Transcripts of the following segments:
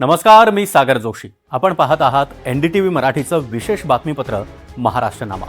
नमस्कार, मी सागर जोशी. आपण पाहत आहात NDTV मराठीचं विशेष बातमीपत्र महाराष्ट्रनामा.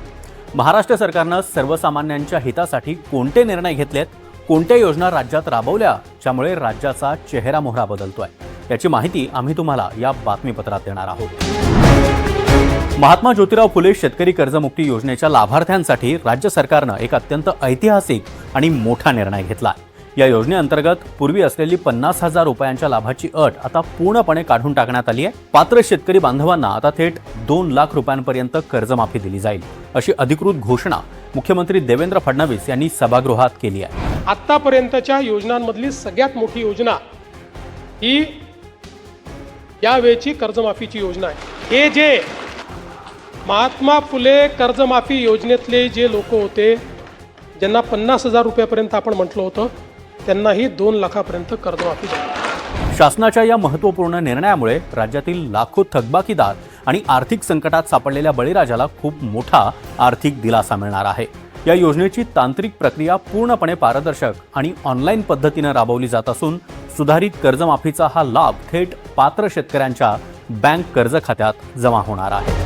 महाराष्ट्र सरकारनं सर्वसामान्यांच्या हितासाठी कोणते निर्णय घेतलेत, कोणत्या योजना राज्यात राबवल्या ज्यामुळे राज्याचा चेहरामोहरा बदलतोय, याची माहिती आम्ही तुम्हाला या बातमीपत्रात देणार आहोत. महात्मा ज्योतिराव फुले शेतकरी कर्जमुक्ती योजनेच्या लाभार्थ्यांसाठी राज्य सरकारनं एक अत्यंत ऐतिहासिक आणि मोठा निर्णय घेतला. या योजनेअंतर्गत पूर्वी असलेली 50,000 रुपयांच्या लाभाची अट आता पूर्णपणे काढून टाकण्यात आली आहे. पात्र शेतकरी बांधवांना आता थेट 2 लाख रुपयांपर्यंत कर्जमाफी दिली जाईल, अशी अधिकृत घोषणा मुख्यमंत्री देवेंद्र फडणवीस यांनी सभागृहात केली आहे. आतापर्यंतच्या योजनांमधली सगळ्यात मोठी योजना ही यावेळची कर्जमाफीची योजना आहे. हे जे महात्मा फुले कर्जमाफी योजनेतले जे लोक होते, ज्यांना 50,000 रुपयापर्यंत आपण म्हटलं होतं, त्यांनाही 2 लाखापर्यंत कर्जमाफी झाली. शासनाच्या या महत्त्वपूर्ण निर्णयामुळे राज्यातील लाखो थकबाकीदार आणि आर्थिक संकटात सापडलेल्या बळीराजाला खूप मोठा आर्थिक दिलासा मिळणार आहे. या योजनेची तांत्रिक प्रक्रिया पूर्णपणे पारदर्शक आणि ऑनलाईन पद्धतीने राबवली जात असून सुधारित कर्जमाफीचा हा लाभ थेट पात्र शेतकऱ्यांच्या बँक कर्ज खात्यात जमा होणार आहे.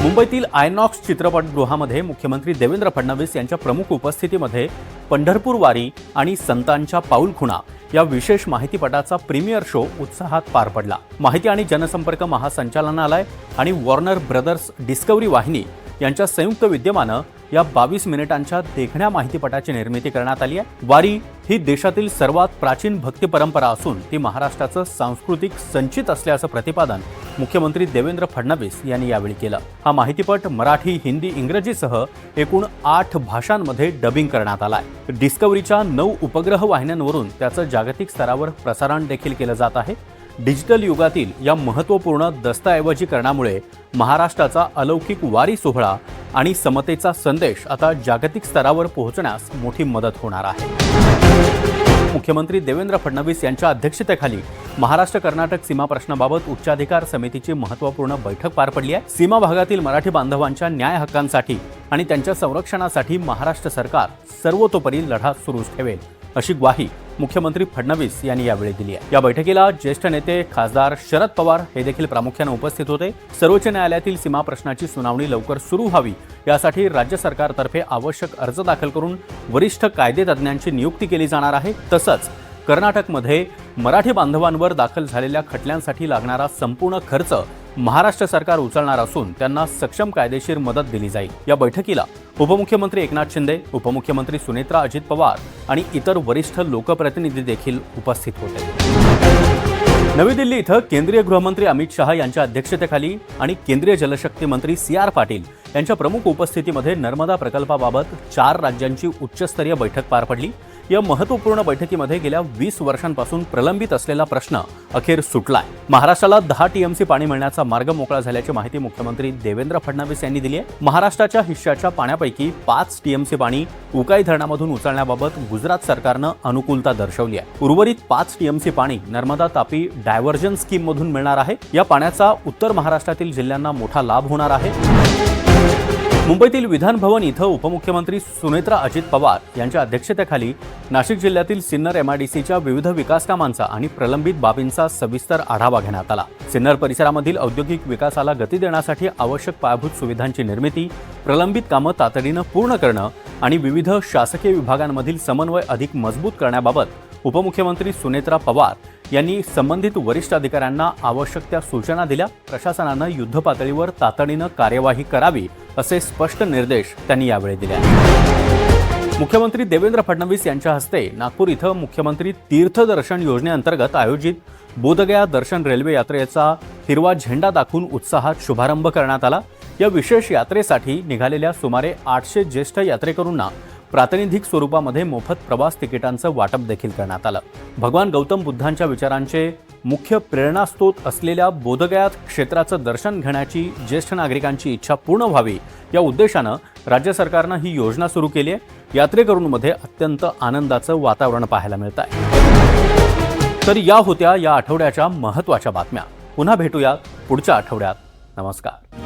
मुंबईतील आयनॉक्स चित्रपटगृहामध्ये मुख्यमंत्री देवेंद्र फडणवीस यांच्या प्रमुख उपस्थितीमध्ये पंढरपूर वारी आणि संतांच्या पाऊलखुणा या विशेष माहितीपटाचा प्रीमियर शो उत्साहात पार पडला. माहिती आणि जनसंपर्क महासंचालनालय आणि वॉर्नर ब्रदर्स डिस्कव्हरी वाहिनी यांच्या संयुक्त विद्यमानं या 22 मिनिटांच्या देखण्या माहितीपटाची निर्मिती करण्यात आली आहे. वारी ही देशातील सर्वात प्राचीन भक्ती परंपरा असून ती महाराष्ट्राचं सांस्कृतिक संचित असल्याचं प्रतिपादन मुख्यमंत्री देवेंद्र फडणवीस यांनी यावेळी केलं. हा माहितीपट मराठी, हिंदी, इंग्रजीसह एकूण 8 भाषांमध्ये डबिंग करण्यात आलाय. डिस्कव्हरीच्या 9 उपग्रह वाहिन्यांवरून त्याचं जागतिक स्तरावर प्रसारण देखील केलं जात आहे. डिजिटल युगातील या महत्त्वपूर्ण दस्तऐवजीकरणामुळे महाराष्ट्राचा अलौकिक वारी सोहळा आणि समतेचा संदेश आता जागतिक स्तरावर पोहोचण्यास मोठी मदत होणार आहे. मुख्यमंत्री देवेंद्र फडणवीस यांच्या अध्यक्षतेखाली महाराष्ट्र कर्नाटक सीमा प्रश्नाबाबत उच्चाधिकार समितीची महत्त्वपूर्ण बैठक पार पडली आहे. सीमा भागातील मराठी बांधवांच्या न्याय हक्कांसाठी आणि त्यांच्या संरक्षणासाठी महाराष्ट्र सरकार सर्वतोपरी लढा सुरूच ठेवेल, अशी ग्वाही मुख्यमंत्री फडणवीस यांनी यावेळी दिली आहे. या बैठकीला ज्येष्ठ नेते खासदार शरद पवार हे देखील प्रामुख्याने उपस्थित होते. सर्वोच्च न्यायालयातील सीमा प्रश्नाची सुनावणी लवकर सुरू व्हावी यासाठी राज्य सरकारतर्फे आवश्यक अर्ज दाखल करून वरिष्ठ कायदेतज्ञांची नियुक्ती केली जाणार आहे. तसंच कर्नाटकमध्ये मराठी बांधवांवर दाखल झालेल्या खटल्यांसाठी लागणारा संपूर्ण खर्च महाराष्ट्र सरकार उचलणार असून त्यांना सक्षम कायदेशीर मदत दिली जाईल. या बैठकीला उपमुख्यमंत्री एकनाथ शिंदे, उपमुख्यमंत्री सुनेत्रा अजित पवार आणि इतर वरिष्ठ लोकप्रतिनिधी देखील उपस्थित होते. नवी दिल्ली इथं केंद्रीय गृहमंत्री अमित शहा यांच्या अध्यक्षतेखाली आणि केंद्रीय जलशक्ती मंत्री CR पाटील यांच्या प्रमुख उपस्थितीमध्ये नर्मदा प्रकल्पाबाबत 4 राज्यांची उच्चस्तरीय बैठक पार पडली. या महत्त्वपूर्ण बैठकीमध्ये गेल्या 20 वर्षांपासून प्रलंबित असलेला प्रश्न अखेर सुटलाय. महाराष्ट्राला 10 TMC पाणी मिळण्याचा मार्ग मोकळा झाल्याची माहिती मुख्यमंत्री देवेंद्र फडणवीस यांनी दिली आहे. महाराष्ट्राच्या हिश्श्याच्या पाण्यापैकी 5 TMC पाणी उकाई धरणामधून उचलण्याबाबत गुजरात सरकारनं अनुकूलता दर्शवली आहे. उर्वरित 5 TMC पाणी नर्मदा तापी डायव्हर्जन स्कीम मधून मिळणार आहे. या पाण्याचा उत्तर महाराष्ट्रातील जिल्ह्यांना मोठा लाभ होणार आहे. मुंबईतील विधान भवन इथं उपमुख्यमंत्री सुनेत्रा अजित पवार यांच्या अध्यक्षतेखाली नाशिक जिल्ह्यातील सिन्नर MIDCच्या विविध विकास कामांचा आणि प्रलंबित बाबींचा सविस्तर आढावा घेण्यात आला. सिन्नर परिसरामधील औद्योगिक विकासाला गती देण्यासाठी आवश्यक पायाभूत सुविधांची निर्मिती, प्रलंबित कामं तातडीनं पूर्ण करणं आणि विविध शासकीय विभागांमधील समन्वय अधिक मजबूत करण्याबाबत उपमुख्यमंत्री सुनेत्रा पवार यांनी संबंधित वरिष्ठ अधिकाऱ्यांना आवश्यक त्या सूचना दिल्या. प्रशासनानं युद्धपातळीवर तातडीनं कार्यवाही करावी असे स्पष्ट निर्देश त्यांनी यावेळी दिले. मुख्यमंत्री देवेंद्र फडणवीस यांच्या हस्ते नागपूर इथं मुख्यमंत्री तीर्थदर्शन योजनेअंतर्गत आयोजित बोधगया दर्शन रेल्वे यात्रेचा हिरवा झेंडा दाखवून उत्साहात शुभारंभ करण्यात आला. या विशेष यात्रेसाठी निघालेल्या सुमारे 800 ज्येष्ठ यात्रेकरूंना प्रातिनिधिक स्वरूपामध्ये मोफत प्रवास तिकिटांचं वाटप देखील करण्यात आलं. भगवान गौतम बुद्धांच्या विचारांचे मुख्य प्रेरणास्रोत असलेल्या बोधगया क्षेत्राचं दर्शन घेण्याची ज्येष्ठ नागरिकांची इच्छा पूर्ण व्हावी या उद्देशानं राज्य सरकारनं ही योजना सुरू केली आहे. यात्रेकरूंमध्ये अत्यंत आनंदाचं वातावरण पाहायला मिळत आहे. तर या होत्या या आठवड्याच्या महत्त्वाच्या बातम्या. पुन्हा भेटूया पुढच्या आठवड्यात. नमस्कार.